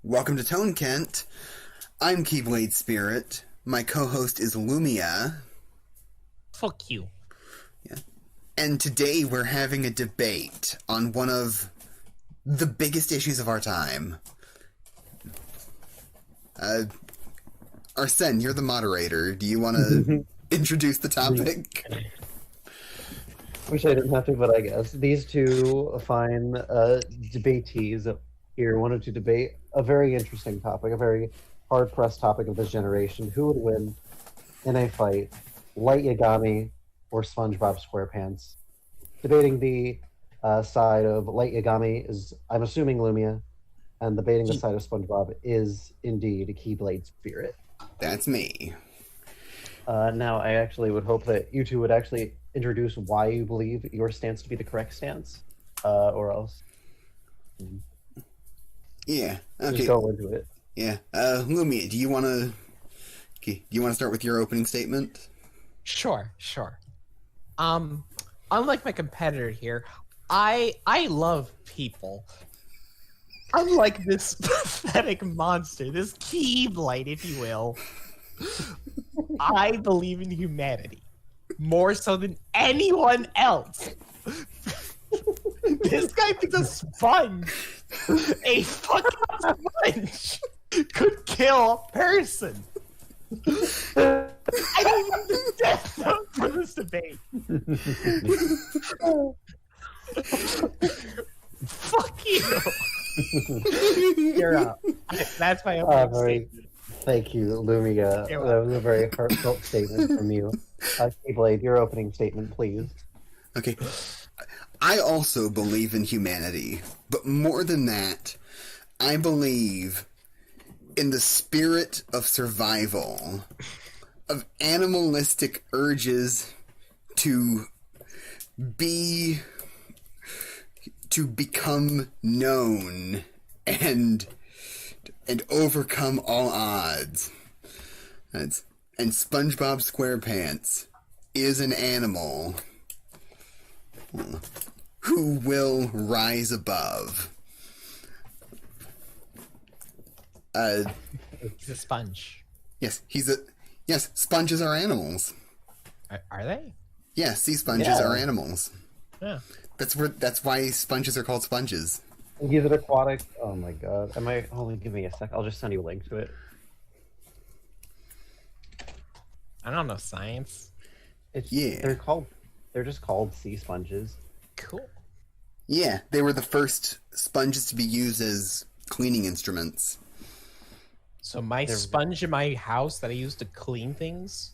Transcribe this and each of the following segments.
Welcome to Tone Kent. I'm Keyblade Spirit. My co-host is Lumia. Fuck you. Yeah. And today we're having a debate on one of the biggest issues of our time. Arsene, you're the moderator. Do you want to introduce the topic? Wish I didn't have to, but I guess. These two fine debatees here wanted to debate a very interesting topic, a very hard-pressed topic of this generation. Who would win in a fight, Light Yagami or Spongebob Squarepants? Debating the side of Light Yagami is, I'm assuming, Lumia, and debating the side of Spongebob is indeed a Keyblade Spirit. That's me. Now, I actually would hope that you two would actually introduce why you believe your stance to be the correct stance, or else. Yeah. Okay. Just go into it. Yeah. Lumia, do you want to? Okay. Do you want to start with your opening statement? Sure. Unlike my competitor here, I love people. Unlike this pathetic monster, this Keyblade, if you will, I believe in humanity more so than anyone else. This guy thinks a sponge, a fucking sponge, could kill a person. I don't even have the death note for this debate. Fuck you. You're up. That's my opening statement. Thank you, Lumia. That was a very heartfelt statement from you. Keyblade, your opening statement, please. Okay. I also believe in humanity, but more than that, I believe in the spirit of survival, of animalistic urges to become known and overcome all odds. And SpongeBob SquarePants is an animal who will rise above. He's a sponge. Yes, yes, sponges are animals. Are they? Yeah, sea sponges are animals. Yeah. That's why sponges are called sponges. He's an aquatic. Oh my god. Hold on, give me a sec. I'll just send you a link to it. I don't know science. They're just called sea sponges. Cool. Yeah, they were the first sponges to be used as cleaning instruments. So my sponge in my house that I use to clean things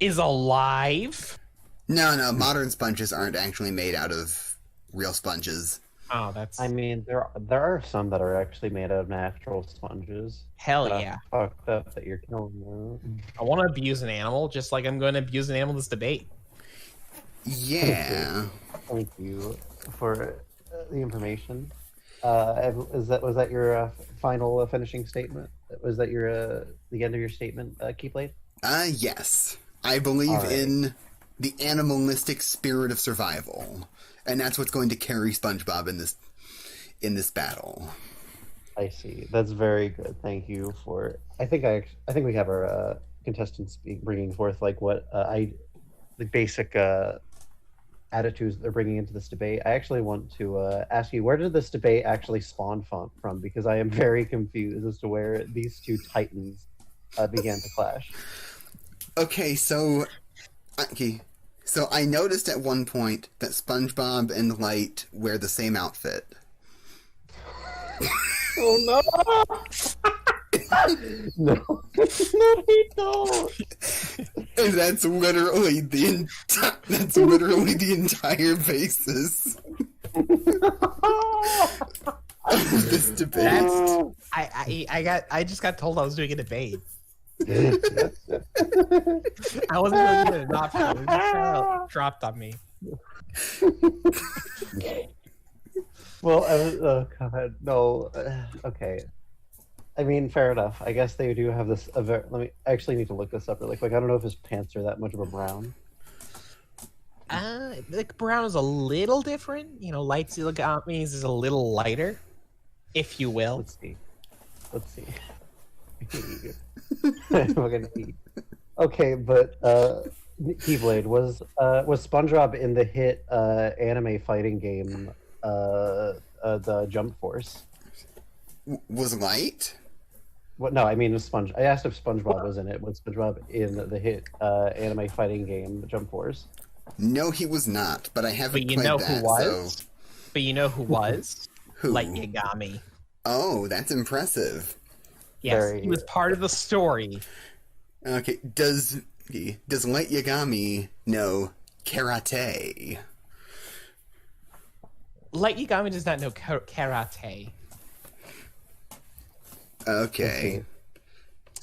is alive? No, modern sponges aren't actually made out of real sponges. Oh, that's... I mean, there are some that are actually made out of natural sponges. Hell yeah. Fucked up that you're killing them. I want to abuse an animal just like I'm going to abuse an animal in this debate. Yeah. Thank you for the information. Was that your final finishing statement? Was that your the end of your statement, Keyblade? Yes. I believe in the animalistic spirit of survival, and that's what's going to carry SpongeBob in this battle. I see. That's very good. Thank you for. I think we have our contestants bringing forth like what the basic attitudes they're bringing into this debate. I actually want to ask you, where did this debate actually spawn from? Because I am very confused as to where these two titans began to clash. Okay, so I noticed at one point that SpongeBob and Light wear the same outfit. Oh no! No, they don't. And that's literally the entire basis of this debate. I just got told I was doing a debate. I wasn't really doing an option. It just dropped on me. Well, oh god, no. Okay. I mean, fair enough. I guess they do have this. Let me I actually need to look this up really quick. I don't know if his pants are that much of a brown. Like brown is a little different. You know, light Yagami's is a little lighter, if you will. Let's see. Let's see. Fucking E. Okay, but Keyblade was SpongeBob in the hit anime fighting game the Jump Force? Was Light? What? No, I mean Sponge. I asked if SpongeBob was in it. Was SpongeBob in the hit anime fighting game Jump Force? No, he was not. But I haven't But you played know that. who was? So But you know who was? who? Light Yagami. Oh, that's impressive. Yes, he was part of the story. Okay, does Light Yagami know karate? Light Yagami does not know karate. Okay.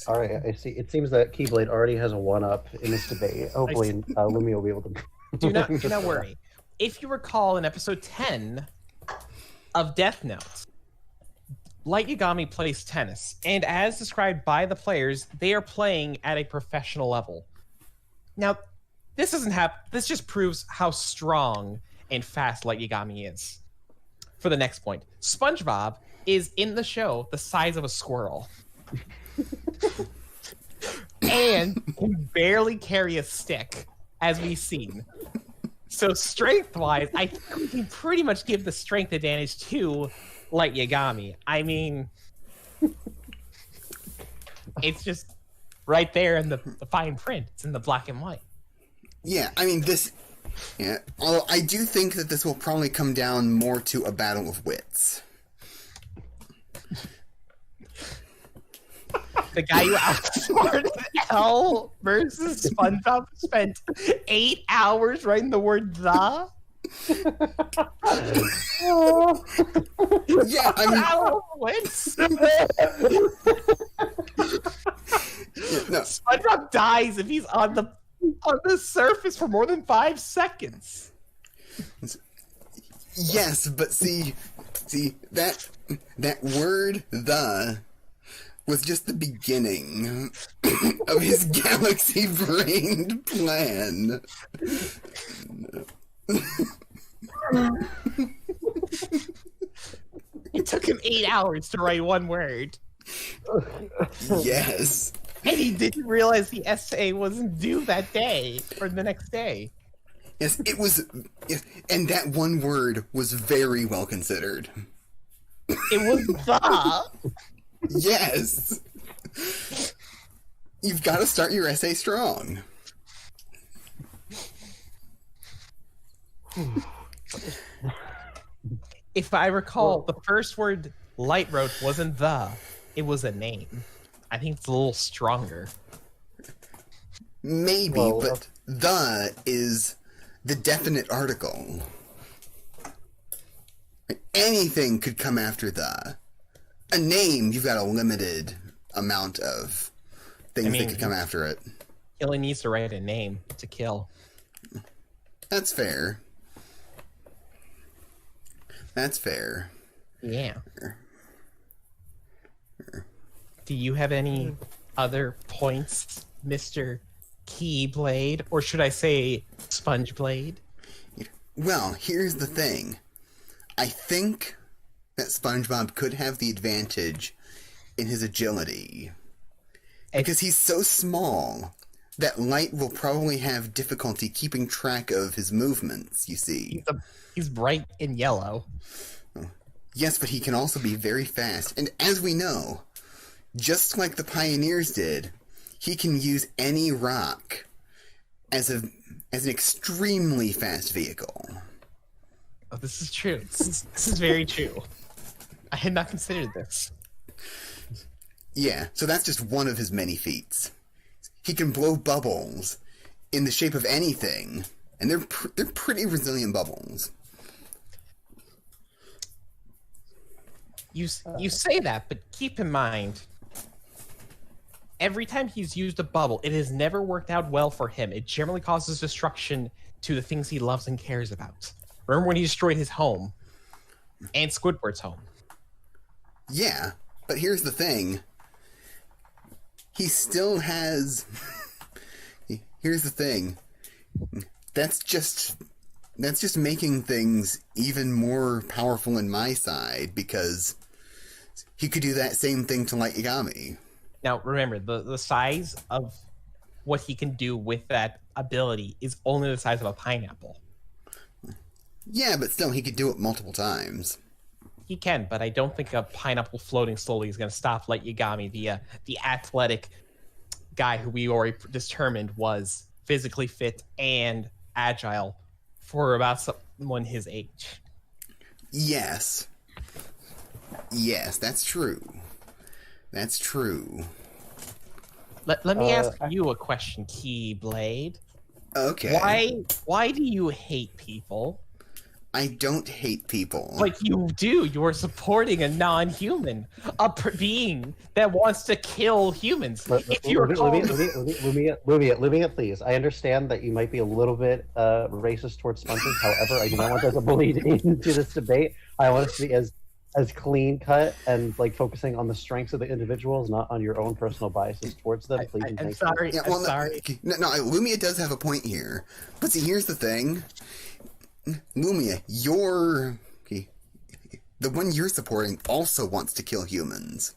All right, I see. It seems that Keyblade already has a one-up in this debate. Hopefully, Lumi will be able to. Do not worry. If you recall, in episode 10 of Death Note, Light Yagami plays tennis, and as described by the players, they are playing at a professional level. Now, this doesn't happen. This just proves how strong and fast Light Yagami is. For the next point, SpongeBob is in the show the size of a squirrel, and can barely carry a stick, as we've seen. So strength-wise, I think we can pretty much give the strength advantage to Light Yagami. I mean, it's just right there in the fine print. It's in the black and white. Yeah, I mean this. Yeah, although I do think that this will probably come down more to a battle of wits. The guy who outsmarted L versus SpongeBob spent 8 hours writing the word "the." Yeah, I mean, Battle of wits. no, SpongeBob dies if he's on the surface for more than 5 seconds. yes, but see that word "the" was just the beginning of his galaxy-brained plan. It took him 8 hours to write one word. Yes. And he didn't realize the essay wasn't due that day or the next day. Yes, it was, and that one word was very well considered. It was the. Yes. You've got to start your essay strong. If I recall, the first word Light wrote wasn't the, it was a name. I think it's a little stronger. Maybe, Well, but the is the definite article. Anything could come after the. A name, you've got a limited amount of things that could come after it. He only needs to write a name to kill. That's fair. That's fair. Yeah. Do you have any other points, Mr. Keyblade? Or should I say Spongeblade? Well, here's the thing. I think that SpongeBob could have the advantage in his agility. Because he's so small that Light will probably have difficulty keeping track of his movements, you see. He's bright in yellow. Yes, but he can also be very fast. And as we know, just like the Pioneers did, he can use any rock as an extremely fast vehicle. Oh, this is true. This is very true. I had not considered this. Yeah, so that's just one of his many feats. He can blow bubbles in the shape of anything, and they're pretty resilient bubbles. You say that, but keep in mind, every time he's used a bubble, it has never worked out well for him. It generally causes destruction to the things he loves and cares about. Remember when he destroyed his home? And Squidward's home. Yeah, but here's the thing. He still has... Here's the thing. That's just making things even more powerful in my side, because he could do that same thing to Light Yagami. Now, remember, the size of what he can do with that ability is only the size of a pineapple. Yeah, but still, he could do it multiple times. He can, but I don't think a pineapple floating slowly is going to stop Light Yagami, the athletic guy who we already determined was physically fit and agile for about someone his age. Yes. Yes, that's true. That's true. Let me ask you a question, Keyblade. Okay. Why do you hate people? I don't hate people. Like you do. You are supporting a non-human, a being that wants to kill humans. If you're Lumia, please. I understand that you might be a little bit racist towards sponges. However, I do not want that to bleed into this debate. I want it to be as clean cut and like focusing on the strengths of the individuals, not on your own personal biases towards them. Please. I'm sorry. Yeah, well, I'm sorry. No, Lumia does have a point here. But see, here's the thing. Lumia, the one you're supporting also wants to kill humans.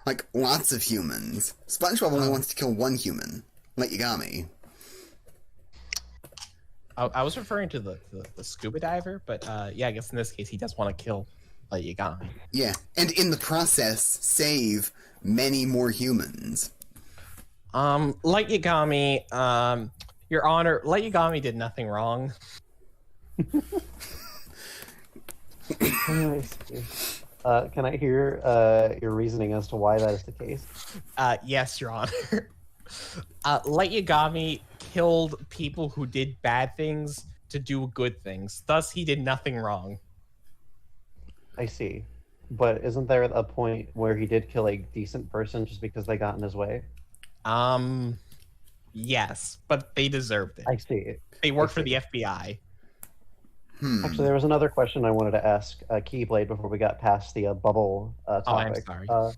Like, lots of humans. SpongeBob only wants to kill one human, like Yagami. I was referring to the scuba diver, but yeah, I guess in this case he does want to kill Yagami. Yeah, and in the process, save many more humans. Light Yagami, Your Honor, Light Yagami did nothing wrong. Can I hear your reasoning as to why that is the case? Yes, Your Honor. Light Yagami killed people who did bad things to do good things. Thus, he did nothing wrong. I see. But isn't there a point where he did kill a decent person just because they got in his way? Yes, but they deserved it. I see. They worked for the FBI. Actually, there was another question I wanted to ask Keyblade before we got past the bubble topic. I'm sorry.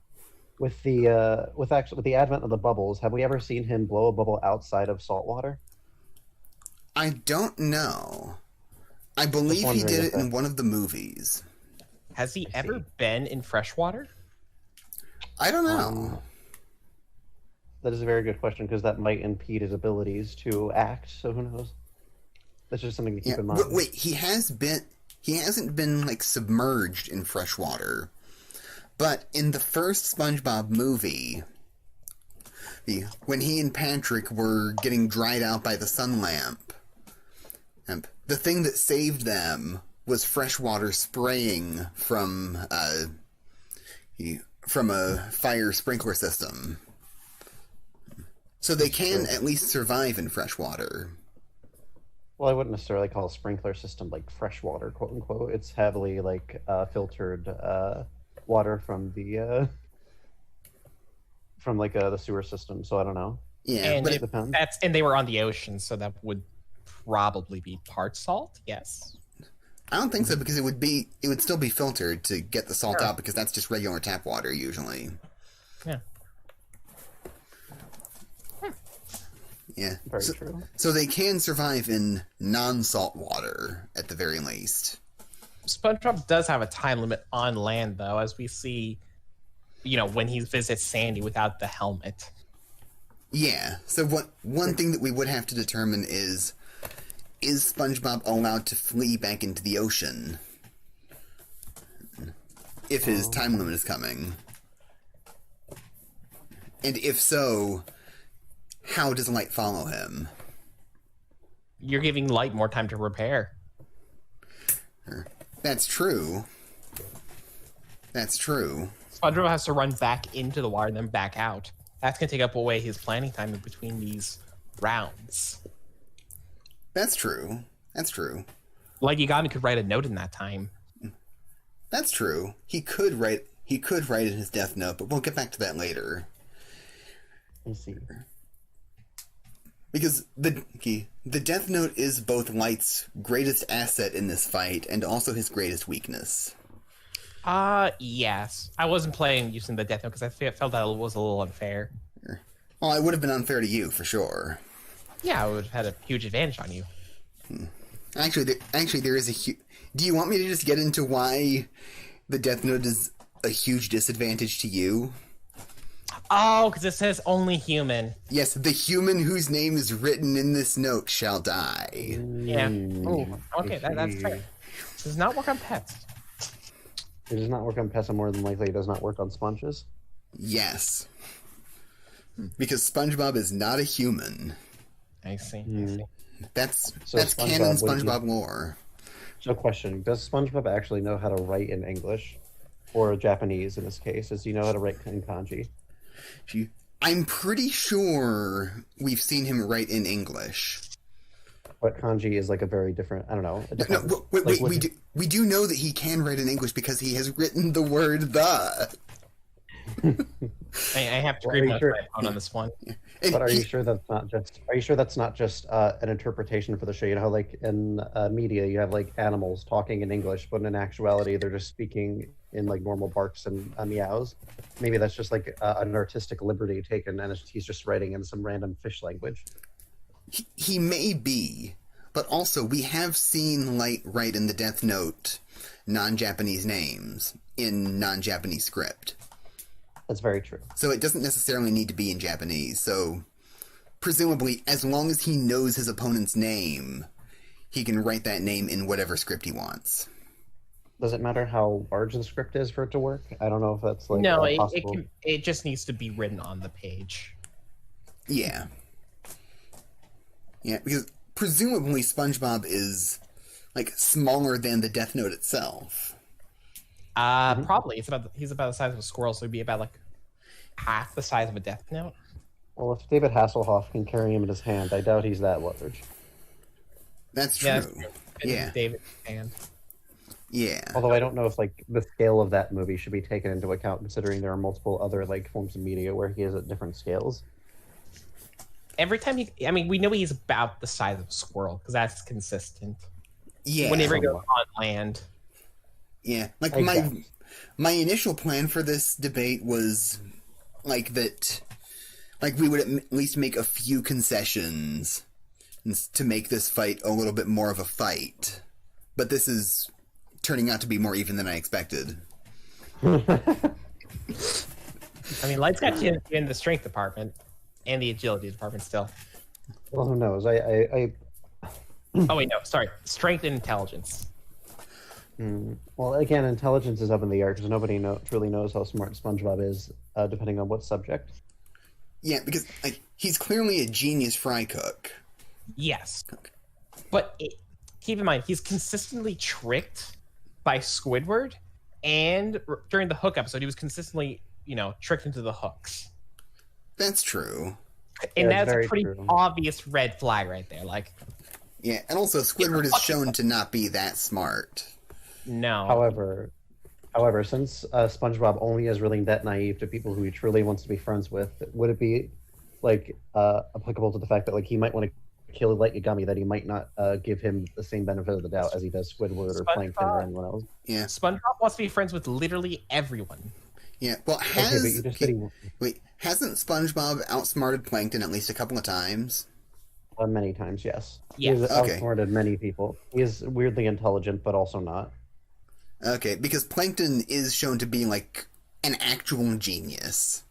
With the advent of the bubbles, have we ever seen him blow a bubble outside of salt water? I don't know. I believe he did it in one of the movies. Has he ever been in freshwater? I don't know. That is a very good question because that might impede his abilities to act. So who knows? That's just something to keep in mind. But wait, he hasn't been like submerged in fresh water. But in the first SpongeBob movie, when he and Patrick were getting dried out by the sun lamp, the thing that saved them was fresh water spraying from a fire sprinkler system. So they can at least survive in fresh water. Well, I wouldn't necessarily call a sprinkler system like fresh water, quote unquote. It's heavily like filtered water from the sewer system. So I don't know. Yeah, and but it depends. and they were on the ocean, so that would probably be part salt. Yes. I don't think so because it would still be filtered to get the salt out because that's just regular tap water usually. Yeah. Yeah. Very true. So they can survive in non-salt water at the very least. SpongeBob does have a time limit on land, though, as we see, when he visits Sandy without the helmet. Yeah. So one thing that we would have to determine is SpongeBob allowed to flee back into the ocean if his time limit is coming? And if so, how does Light follow him? You're giving Light more time to repair. That's true. That's true. SpongeBob has to run back into the water and then back out. That's going to take up away his planning time in between these rounds. That's true. That's true. Like Yagami could write a note in that time. That's true. He could write in his death note, but we'll get back to that later. I see. Because the death note is both Light's greatest asset in this fight and also his greatest weakness. Yes. I wasn't playing using the death note because I felt that it was a little unfair. Well, it would have been unfair to you, for sure. Yeah, I would have had a huge advantage on you. Actually, there is do you want me to just get into why the Death Note is a huge disadvantage to you? Oh, because it says only human. Yes, the human whose name is written in this note shall die. Yeah. Ooh, okay, that's fair. Does not work on pets. It does not work on pets, and more than likely it does not work on sponges. Yes. Because SpongeBob is not a human. I see. That's SpongeBob, canon SpongeBob lore. So question, does SpongeBob actually know how to write in English? Or Japanese in this case? Does he know how to write in kanji? I'm pretty sure we've seen him write in English. But kanji is like a very different, I don't know. No, wait, we do know that he can write in English because he has written the word the. I have to agree with my phone on this one. But are you sure that's not just? Are you sure that's not just an interpretation for the show? You know how, like in media, you have like animals talking in English, but in actuality, they're just speaking in like normal barks and meows. Maybe that's just like an artistic liberty taken, and he's just writing in some random fish language. He may be, but also we have seen Light write in the Death Note non-Japanese names in non-Japanese script. That's very true. So it doesn't necessarily need to be in Japanese. So presumably, as long as he knows his opponent's name, he can write that name in whatever script he wants. Does it matter how large the script is for it to work? I don't know if that's like no. possible. It just needs to be written on the page. Yeah. Yeah, because presumably SpongeBob is like smaller than the Death Note itself. Probably. He's about the size of a squirrel, so he'd be about like half the size of a Death Note. Well, if David Hasselhoff can carry him in his hand, I doubt he's that large. That's true. Yeah, that's true. Yeah. David's hand. Yeah. Although I don't know if like the scale of that movie should be taken into account, considering there are multiple other like forms of media where he is at different scales. Every time we know he's about the size of a squirrel because that's consistent. Yeah. Whenever he goes on land. Yeah. Like exactly. my initial plan for this debate was like that, like we would at least make a few concessions to make this fight a little bit more of a fight. But this is turning out to be more even than I expected. Light's got you in the strength department and the agility department still. Well, who knows? Oh wait, no, sorry. Strength and intelligence. Well, again, intelligence is up in the air because nobody truly knows how smart SpongeBob is, depending on what subject. Yeah, because like he's clearly a genius fry cook. Yes, but keep in mind he's consistently tricked by Squidward, and during the Hook episode, he was consistently, tricked into the hooks. That's true. And Yeah, that's a pretty true. obvious red flag right there. Like, yeah, and also Squidward is shown to not be that smart. no. However, since SpongeBob only is really that naive to people who he truly wants to be friends with, would it be like applicable to the fact that like he might want to kill Light Yagami, that he might not give him the same benefit of the doubt as he does Squidward or Plankton or anyone else? Yeah. SpongeBob wants to be friends with literally everyone. Yeah. Well, Okay, but you just said hasn't SpongeBob outsmarted Plankton at least a couple of times? many times, yes. Yeah. He has Okay. outsmarted many people. He is weirdly intelligent, but also not. Okay, because Plankton is shown to be like an actual genius.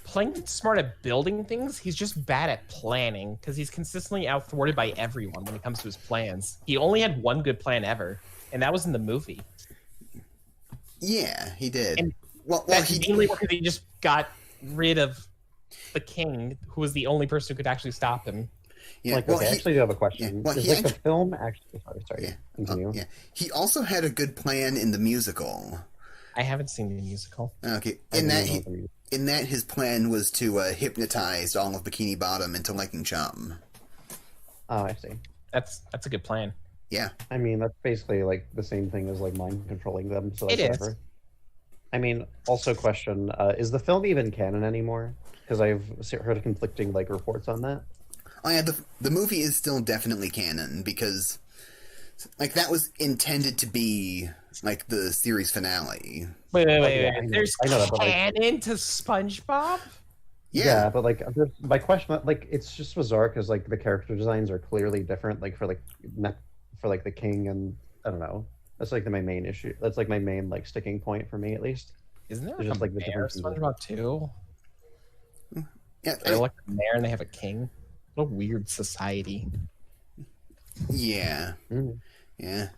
Plankton's smart at building things. He's just bad at planning because he's consistently outthwarted by everyone when it comes to his plans. He only had one good plan ever, and that was in the movie. Yeah, he did. And well, That's mainly because he just got rid of the king, who was the only person who could actually stop him. yeah. Like, well, okay, I actually do have a question. yeah, well, Is he like the actu- film actually? Sorry. Yeah. Continue. Yeah. He also had a good plan in the musical. I haven't seen the musical. Okay, I in don't that know what the music- in that his plan was to hypnotize all of Bikini Bottom into liking Chum. Oh, I see. That's a good plan. Yeah. I mean, that's basically like the same thing as like mind controlling them. So It that's is. whatever. I mean, also question: is the film even canon anymore? Because I've heard conflicting like reports on that. Oh yeah, the movie is still definitely canon because like that was intended to be like the series finale. Wait. yeah, I know- There's I know that, but, like- canon to SpongeBob? Yeah. But like my question, like it's just bizarre because like the character designs are clearly different. Like for the king and I don't know, That's like my main issue. That's like my main like sticking point for me, at least. Isn't there It's just like the mayor of difference. SpongeBob too? Yeah, They elect a mayor and they have a king. What a weird society. yeah, Mm. yeah,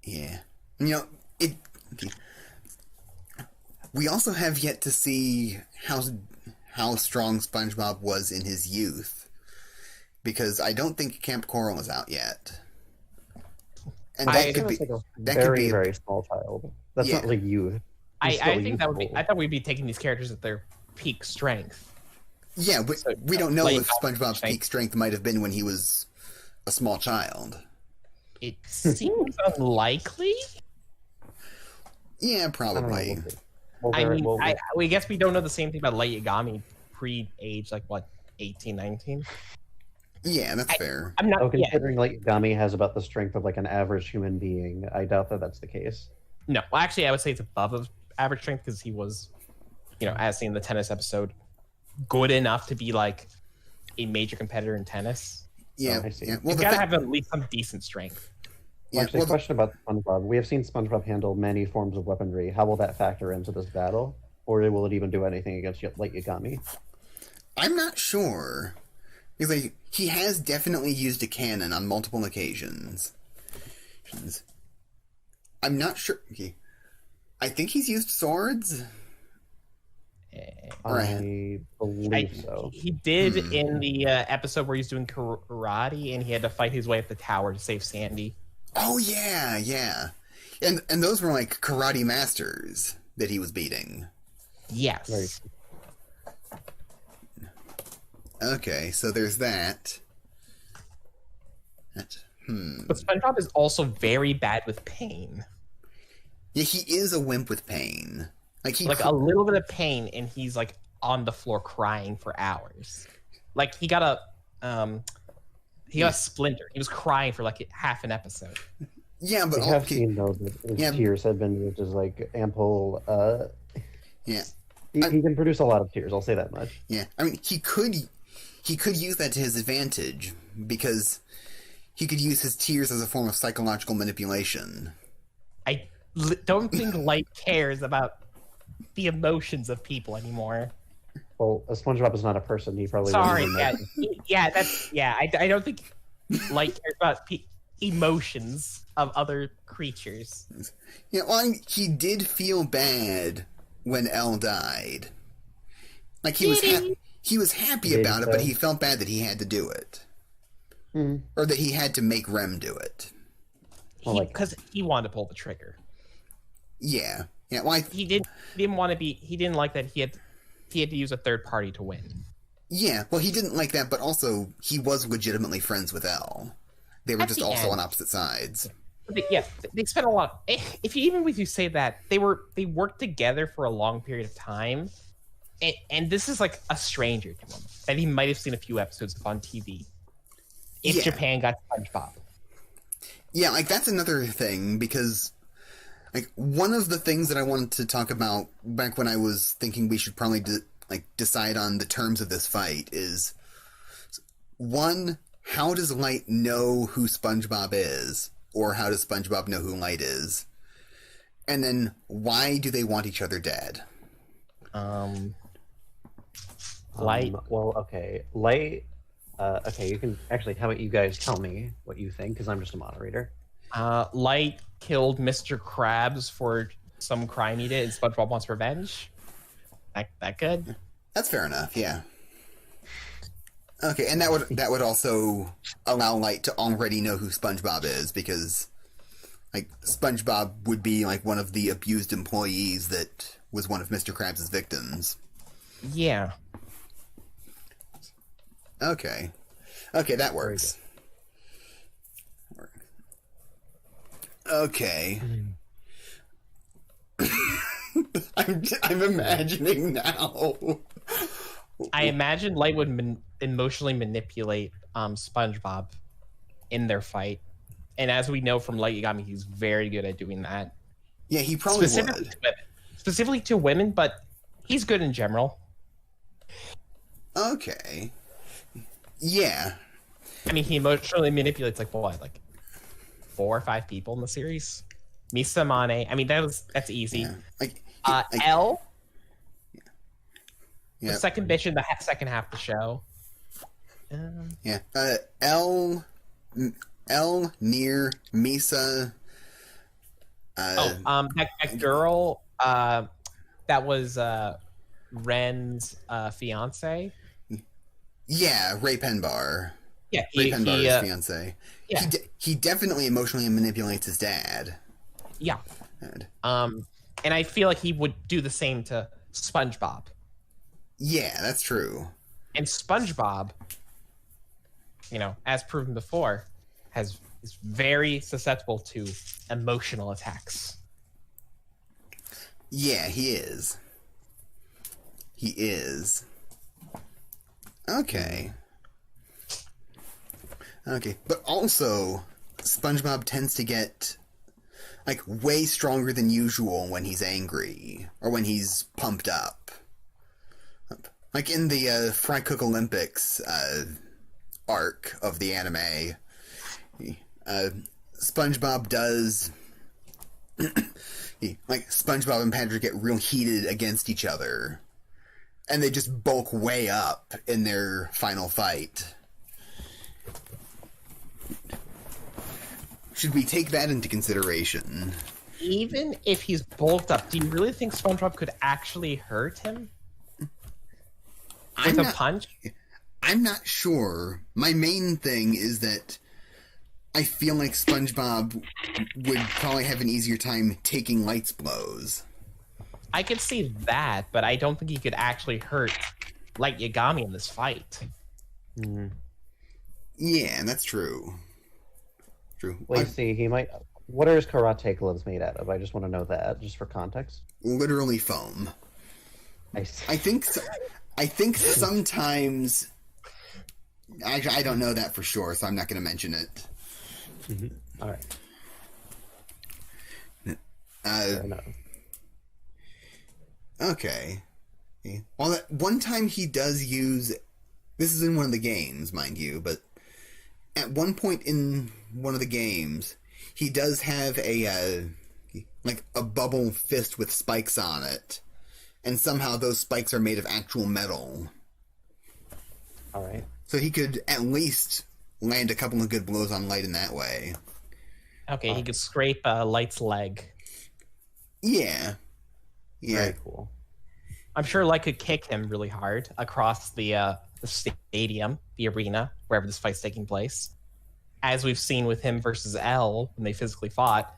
yeah. You know, it. We also have yet to see how strong SpongeBob was in his youth, because I don't think Camp Coral is out yet, and that could be Like a that very could be very small child. That's Yeah. not like youth. He's I still think that would be. youthful. I thought we'd be taking these characters at their peak strength. yeah. But So, we don't know like, if SpongeBob's strength. peak strength might have been when he was a small child. It seems unlikely. Yeah, I don't know, probably. we'll see. Well, I there- mean, well, we guess we don't know the same thing about Light Yagami pre-age, like what, 18, 19? Yeah, that's fair. I'm not. oh, Yeah, considering like Yagami has about the strength of like an average human being, I doubt that that's the case. no. Well, actually, I would say it's above average strength because he was, as seen in the tennis episode, good enough to be like a major competitor in tennis. Yeah, I see. yeah. Well, You the gotta thing, have at least some decent strength. yeah, Actually, well, question about SpongeBob. We have seen SpongeBob handle many forms of weaponry. How will that factor into this battle? Or will it even do anything against Light Yagami? I'm not sure. Because like, he has definitely used a cannon on multiple occasions. I'm not sure. Okay. I think he's used swords. I believe so. He did in the episode where he's doing karate and he had to fight his way up the tower to save Sandy. Oh yeah, yeah. And those were like karate masters that he was beating. Yes. Right. Okay, so there's that. But SpongeBob is also very bad with pain. Yeah, he is a wimp with pain. Like he Like a little bit of pain, and he's like on the floor crying for hours. Like he got a splinter. He was crying for like half an episode. Yeah, but We have seen though that his Yeah. tears have been used as like ample. yeah, He can produce a lot of tears. I'll say that much. yeah. I mean, he could use that to his advantage because he could use his tears as a form of psychological manipulation. I don't think Light cares about the emotions of people anymore. Well, a SpongeBob is not a person. He probably Sorry, wouldn't even know. I don't think Light cares about emotions of other creatures. Yeah, well, I mean, he did feel bad when Elle died. Like he was happy Did about it, but so. he felt bad that he had to do it, Mhm. or that he had to make Rem do it. Well, like- Because he wanted to pull the trigger. Yeah, yeah. Well, He didn't want to be. He didn't like that he had to use a third party to win. yeah. Well, he didn't like that, but also he was legitimately friends with Elle. They were At just the also end. on opposite sides. But they spent a lot. If you say that they worked together for a long period of time, and this is like a stranger to him that he might have seen a few episodes of on TV. If Yeah. Japan got SpongeBob, Yeah, like that's another thing because like one of the things that I wanted to talk about back when I was thinking we should probably decide on the terms of this fight is one, how does Light know who SpongeBob is, or how does SpongeBob know who Light is? And then why do they want each other dead? Light. Well, okay. Light. Okay, you can actually. How about you guys tell me what you think? Because I'm just a moderator. Light killed Mr. Krabs for some crime he did, and SpongeBob wants revenge. That good? That's fair enough, yeah. Okay, and that would also allow Light to already know who SpongeBob is, because like SpongeBob would be like one of the abused employees that was one of Mr. Krabs' victims. Yeah. Okay. Okay, that works. Okay. I'm imagining now. I imagine Light would emotionally manipulate SpongeBob in their fight, and as we know from Light Yagami, he's very good at doing that. Yeah, he probably Specifically would. to women. Specifically to women, but he's good in general. Okay. Yeah. I mean, he emotionally manipulates like 4 or 5 people in the series. Misa Mane. I mean, that's easy. Yeah. L, yeah. the second bitch in the second half of the show. Yeah. L, Nier, Misa. That girl, that was Ren's fiance. Yeah, Ray Penbar. Yeah, Ray Penbar's fiance. Yeah. He definitely emotionally manipulates his dad. Yeah. And I feel like he would do the same to SpongeBob. Yeah, that's true. And SpongeBob, as proven before, is very susceptible to emotional attacks. Yeah, he is. He is. Okay. But also, SpongeBob tends to get, way stronger than usual when he's angry, or when he's pumped up. Like in the Fry Cook Olympics arc of the anime, SpongeBob does... SpongeBob and Patrick get real heated against each other. And they just bulk way up in their final fight. Should we take that into consideration? Even if he's bulked up, do you really think SpongeBob could actually hurt him? With a punch? I'm not sure. My main thing is that I feel like SpongeBob would probably have an easier time taking Light's blows. I could see that, but I don't think he could actually hurt Light Yagami in this fight. Mm. Yeah, that's true. Well, you see, he might... What are his karate gloves made out of? I just want to know that, just for context. Literally foam. I see. I think sometimes... I don't know that for sure, so I'm not going to mention it. Mm-hmm. All right. Fair enough. Okay. Well, that one time he does use... This is in one of the games, mind you, but at one point in one of the games, he does have a bubble fist with spikes on it, and somehow those spikes are made of actual metal. All right. So he could at least land a couple of good blows on Light in that way. Okay, he could scrape Light's leg. Yeah. Very cool. I'm sure Light could kick him really hard across the stadium, the arena, wherever this fight's taking place. As we've seen with him versus L when they physically fought,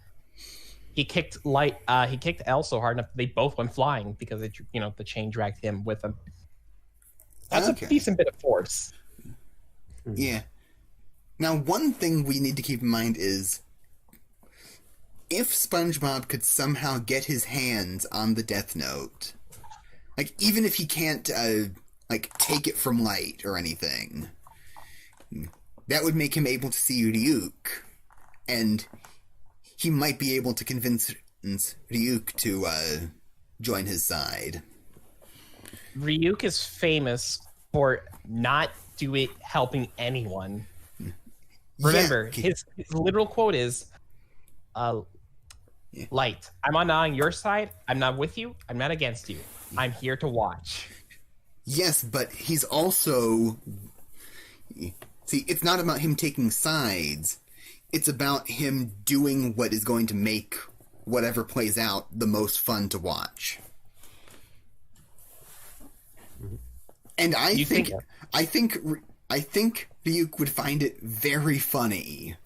he kicked L so hard enough that they both went flying because the chain dragged him with him. That's a decent bit of force. Yeah. Now, one thing we need to keep in mind is if SpongeBob could somehow get his hands on the Death Note, even if he can't, take it from Light or anything, that would make him able to see Ryuk, and he might be able to convince Ryuk to, join his side. Ryuk is famous for not helping anyone. Remember, his literal quote is, Light, I'm not on your side, I'm not with you, I'm not against you. I'm here to watch. Yes, but he's also... See, it's not about him taking sides. It's about him doing what is going to make whatever plays out the most fun to watch. And I think Ryuk would find it very funny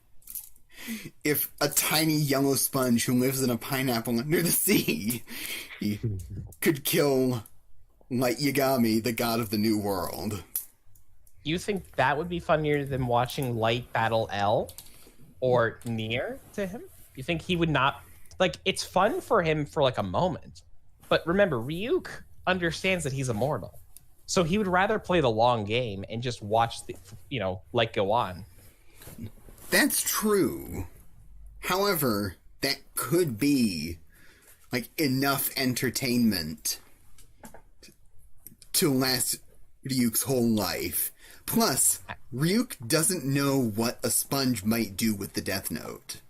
if a tiny yellow sponge who lives in a pineapple under the sea could kill Light Yagami, the god of the new world. You think that would be funnier than watching Light battle L or Nier to him? You think he would not... it's fun for him for a moment. But remember, Ryuk understands that he's immortal. So he would rather play the long game and just watch Light go on. That's true. However, that could be enough entertainment to last Ryuk's whole life. Plus, Ryuk doesn't know what a sponge might do with the Death Note.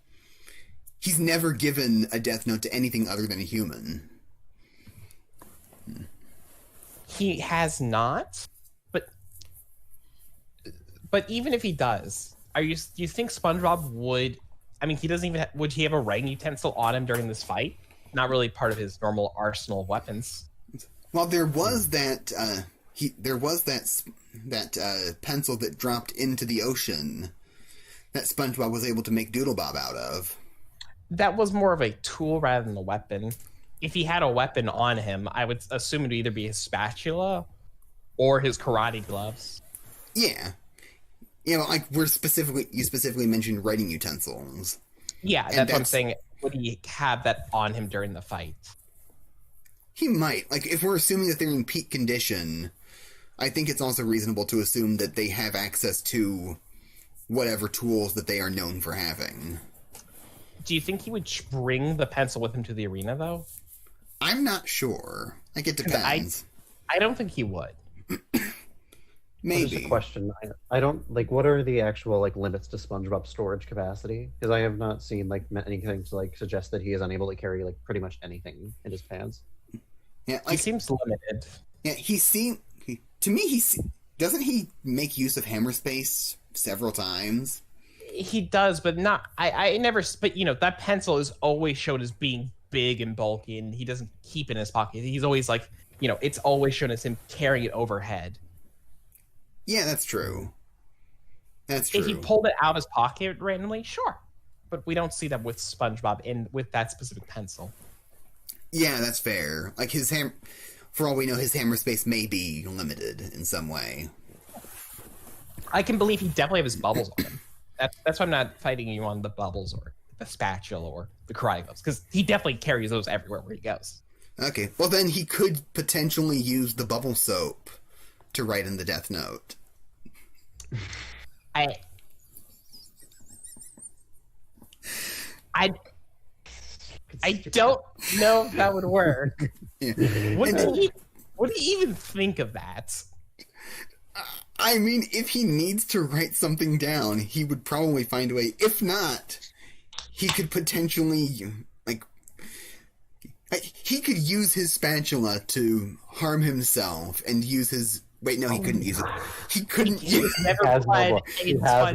He's never given a death note to anything other than a human. He has not, but even if he does, do you think SpongeBob would? I mean, he doesn't even. Would he have a writing utensil on him during this fight? Not really part of his normal arsenal of weapons. Well, there was that. There was that pencil that dropped into the ocean that SpongeBob was able to make Doodlebob out of. That was more of a tool rather than a weapon. If he had a weapon on him, I would assume it would either be his spatula or his karate gloves. Yeah. You know, like you specifically mentioned writing utensils. Yeah, that's what I'm saying. Would he have that on him during the fight? He might. Like, if we're assuming that they're in peak condition, I think it's also reasonable to assume that they have access to whatever tools that they are known for having. Do you think he would bring the pencil with him to the arena, though? I'm not sure. Like, it depends. I don't think he would. Maybe. Just a question. I don't like. What are the actual like limits to SpongeBob's storage capacity? Because I have not seen like anything to like suggest that he is unable to carry like pretty much anything in his pants. Yeah, like, he seems limited. Yeah, to me, doesn't he make use of hammer space several times? He does, but not. I never. But you know, that pencil is always showed as being big and bulky, and he doesn't keep it in his pocket. He's always like, you know, it's always shown as him carrying it overhead. Yeah, that's true. That's true. If he pulled it out of his pocket randomly, sure, but we don't see that with SpongeBob with that specific pencil. Yeah, that's fair. Like for all we know, his hammer space may be limited in some way. I can believe he definitely has his bubbles on him. That's why I'm not fighting you on the bubbles or the spatula or the karate gloves, because he definitely carries those everywhere where he goes. Okay, well then he could potentially use the bubble soap to write in the death note. I don't know if that would work. Yeah. What do you even think of that? I mean, if he needs to write something down, he would probably find a way. If not, he could potentially, like, he could use his spatula to harm himself and use his... Wait, no, he couldn't use it. He couldn't use... He has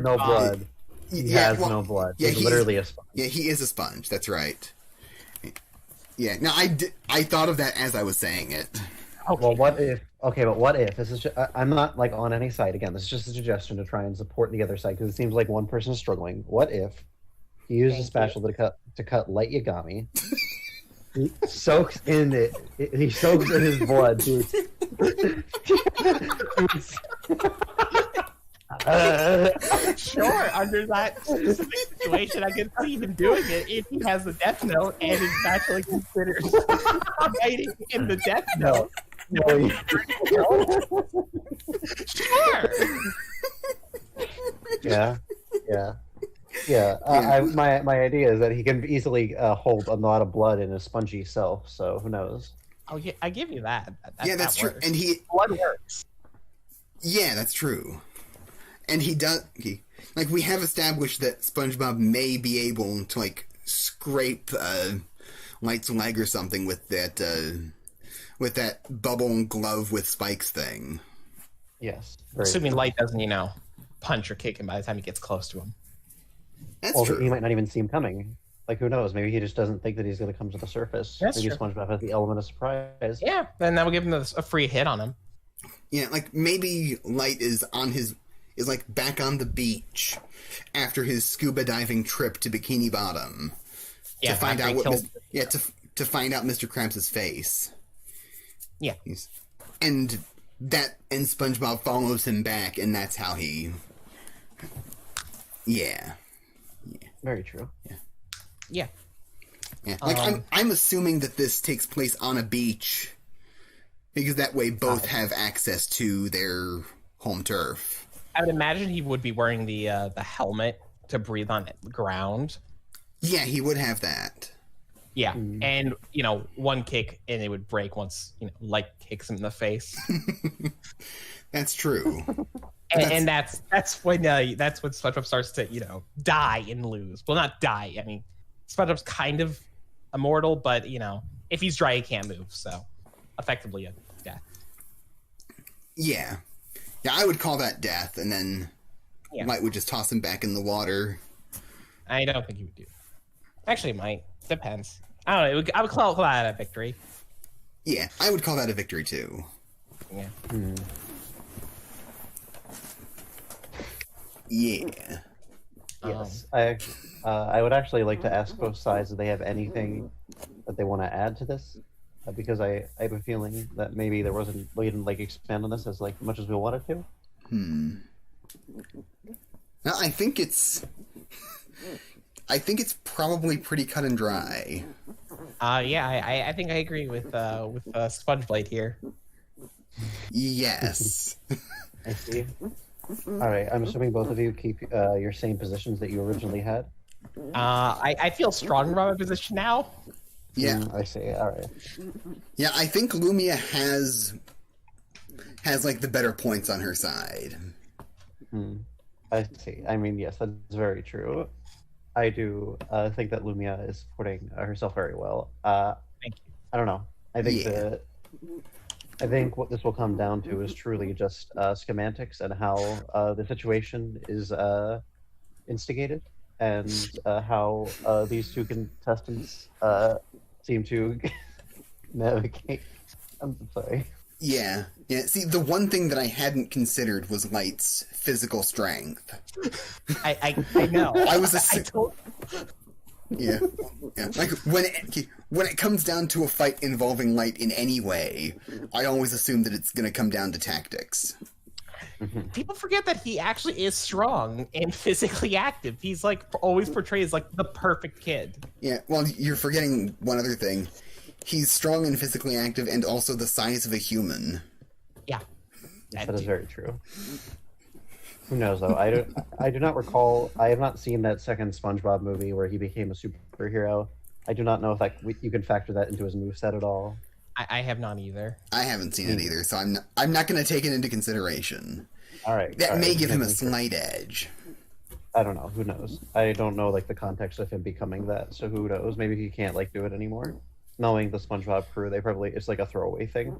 no blood. He has no blood. Yeah, he's literally a sponge. Yeah, he is a sponge. That's right. Yeah, now I thought of that as I was saying it. Okay. Well, what if... Okay, but what if... This is just, I'm not, like, on any side. Again, this is just a suggestion to try and support the other side, because it seems like one person is struggling. What if he used a spatula to cut light Yagami? He soaks in it. He soaks in his blood, dude. Sure, under that specific situation, I can see him doing it if he has the death note and is actually considers writing in the death note. No. Sure. Yeah. My idea is that he can easily hold a lot of blood in his spongy self. So who knows? Oh yeah, I give you that. That's true. Works. And blood works. Yeah, that's true. And he does. Like, we have established that SpongeBob may be able to like scrape Light's leg or something with that bubble glove with spikes thing. Yes. Assuming Light doesn't, punch or kick him by the time he gets close to him. That's true. He might not even see him coming. Like, who knows? Maybe he just doesn't think that he's going to come to the surface. That's maybe true. SpongeBob has the element of surprise. Yeah, then that will give him a free hit on him. Yeah, like maybe Light is like back on the beach after his scuba diving trip to Bikini Bottom to find out to find out Mr. Krabs' face. Yeah, and SpongeBob follows him back, and that's how he. Yeah. Very true. Yeah. Like I'm assuming that this takes place on a beach, because that way both have access to their home turf. I would imagine he would be wearing the helmet to breathe on the ground. Yeah, he would have that. Yeah, and one kick and it would break once Light kicks him in the face. That's true. And that's when SpongeBob starts to die and lose. Well, not die. I mean, SpongeBob's kind of immortal, but if he's dry, he can't move. So, effectively, a death. Yeah, I would call that death, and then Light would just toss him back in the water. I don't think he would do. Actually, it might. Depends. I don't know. I would call that a victory. Yeah, I would call that a victory too. Yeah. Yeah. Yes, I would actually like to ask both sides if they have anything that they want to add to this, because I have a feeling that maybe we didn't expand on this as much as we wanted to. Now, I think it's probably pretty cut and dry. I think I agree with Spongeblade here. Yes. I see. All right, I'm assuming both of you keep your same positions that you originally had. I feel strong about my position now. Yeah, I see. All right. Yeah, I think Lumia has the better points on her side. I see. I mean, yes, that's very true. I do think that Lumia is supporting herself very well. Thank you. I don't know. I think what this will come down to is truly just schematics and how the situation is instigated, and how these two contestants seem to navigate. I'm sorry. Yeah. See, the one thing that I hadn't considered was Light's physical strength. I know. I was Yeah. Like when it comes down to a fight involving Light in any way, I always assume that it's going to come down to tactics. People forget that he actually is strong and physically active. He's always portrayed as the perfect kid. Yeah. Well, you're forgetting one other thing. He's strong and physically active, and also the size of a human. Yeah. That is very true. Who knows, though? I do not recall. I have not seen that second SpongeBob movie where he became a superhero. I do not know if you can factor that into his moveset at all. I have not either. I haven't seen it either, so I'm not going to take it into consideration. All right. That may give him a slight edge. I don't know. Who knows? I don't know the context of him becoming that. So who knows? Maybe he can't do it anymore. Knowing the SpongeBob crew, it's a throwaway thing.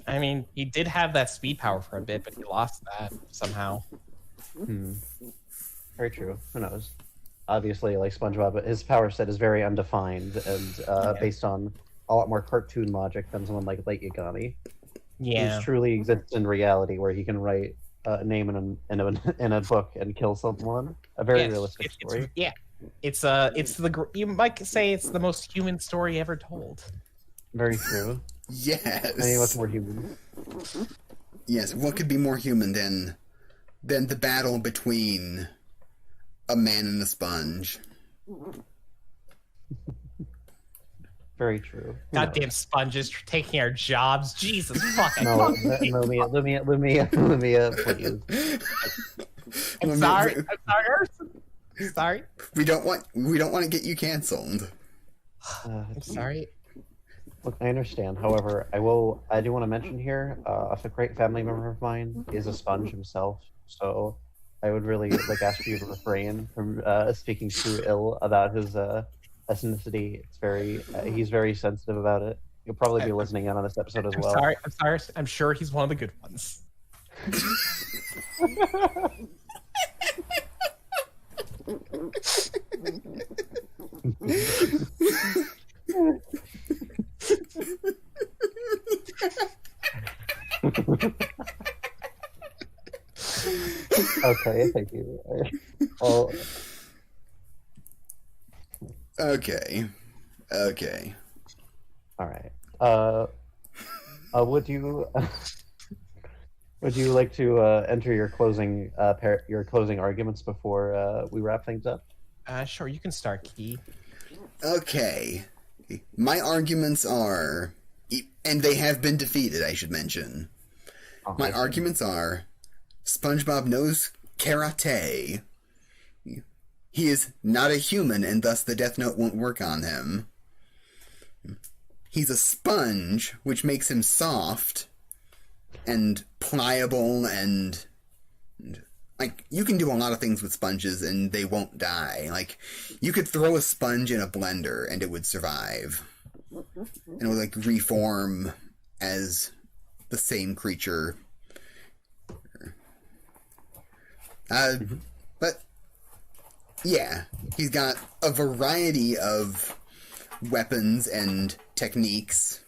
I mean, he did have that speed power for a bit, but he lost that somehow. Very true. Who knows? Obviously, SpongeBob, his power set is very undefined and based on a lot more cartoon logic than someone like Yagami. Yeah. Who truly exists in reality, where he can write a name in a book and kill someone. A very realistic story. You might say it's the most human story ever told. Very true. Yes. I mean, what's more human? Yes. What could be more human than the battle between a man and a sponge? Very true. Goddamn sponges taking our jobs. Jesus fucking. No, Lumia, please. I'm sorry, Urson. Sorry. We don't want to get you canceled. I'm sorry. Look, I understand. However, I do want to mention here, a great family member of mine is a sponge himself, so I would really ask you to refrain from speaking too ill about his ethnicity. He's very sensitive about it. You'll probably be listening in on this episode as well. I'm sorry. I'm sure he's one of the good ones. Okay, thank you. Well, Okay. All right. Would you like to enter your closing arguments before we wrap things up? Sure, you can start, Key. Okay. My arguments are, and they have been defeated, I should mention. My arguments are, SpongeBob knows karate. He is not a human, and thus the Death Note won't work on him. He's a sponge, which makes him soft and pliable, and like, you can do a lot of things with sponges and they won't die. Like, you could throw a sponge in a blender and it would survive. And it would, like, reform as the same creature. But, yeah, he's got a variety of weapons and techniques.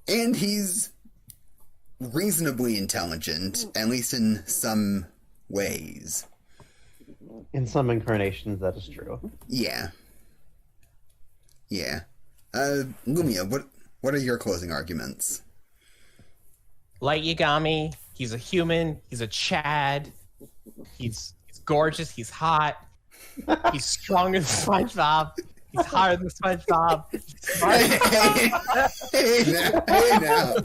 And he's reasonably intelligent, at least in some ways. In some incarnations, that is true. Yeah. Yeah. Lumia, what are your closing arguments? Like Yagami, he's a human, he's a Chad, he's gorgeous, he's hot, he's stronger than SpongeBob, he's hotter than SpongeBob. Hey now.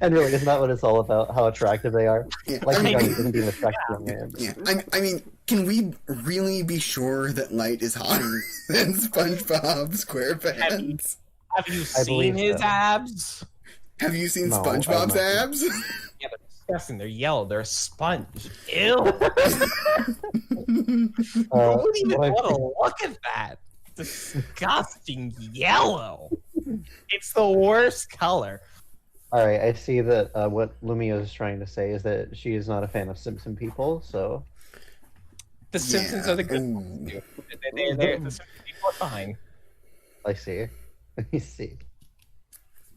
And really, isn't that what it's all about? How attractive they are? Yeah, Like, I mean, you can be an attractive young man. Yeah, I mean, can we really be sure that Light is hotter than SpongeBob SquarePants? Have you seen his abs? Have you seen No, SpongeBob's I'm abs? Yeah, they're disgusting. They're yellow. They're a sponge. Ew. Who would even want to look at that? Disgusting yellow. It's the worst color. All right, I see that what Lumia is trying to say is that she is not a fan of Simpson people, so... The Simpsons are the good ones, too. The Simpsons people are fine. I see. I see.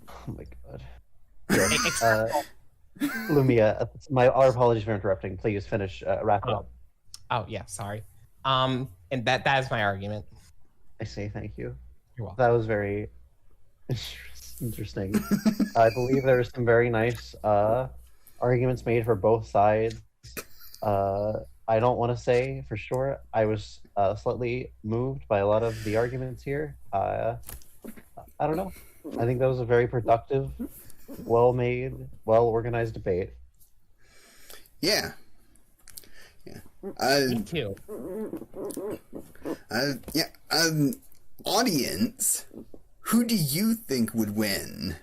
Oh my god. Lumia, our apologies for interrupting. Please finish, wrap it up. Oh, yeah, sorry. And that is my argument. I see, thank you. You're welcome. That was very interesting. I believe there are some very nice arguments made for both sides. I don't want to say for sure. I was slightly moved by a lot of the arguments here. I don't know. I think that was a very productive, well-made, well-organized debate. Yeah. Me too. Audience, who do you think would win?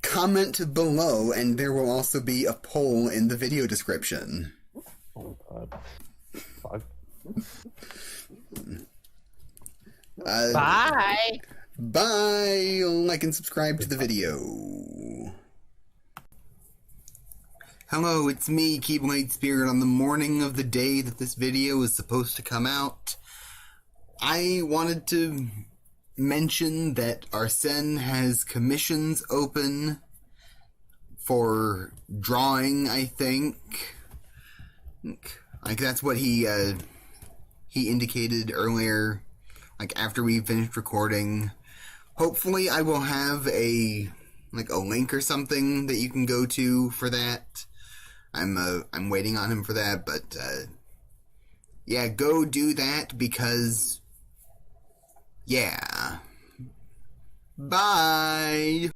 Comment below, and there will also be a poll in the video description. Oh god. Fuck. Bye! Bye! Like and subscribe to the video. Hello, it's me, Keyblade Spirit, on the morning of the day that this video is supposed to come out. I wanted to mention that Arsene has commissions open for drawing, I think. Like, that's what he indicated earlier, like, after we finished recording. Hopefully I will have a link or something that you can go to for that. I'm waiting on him for that, but, yeah, go do that because, yeah. Bye!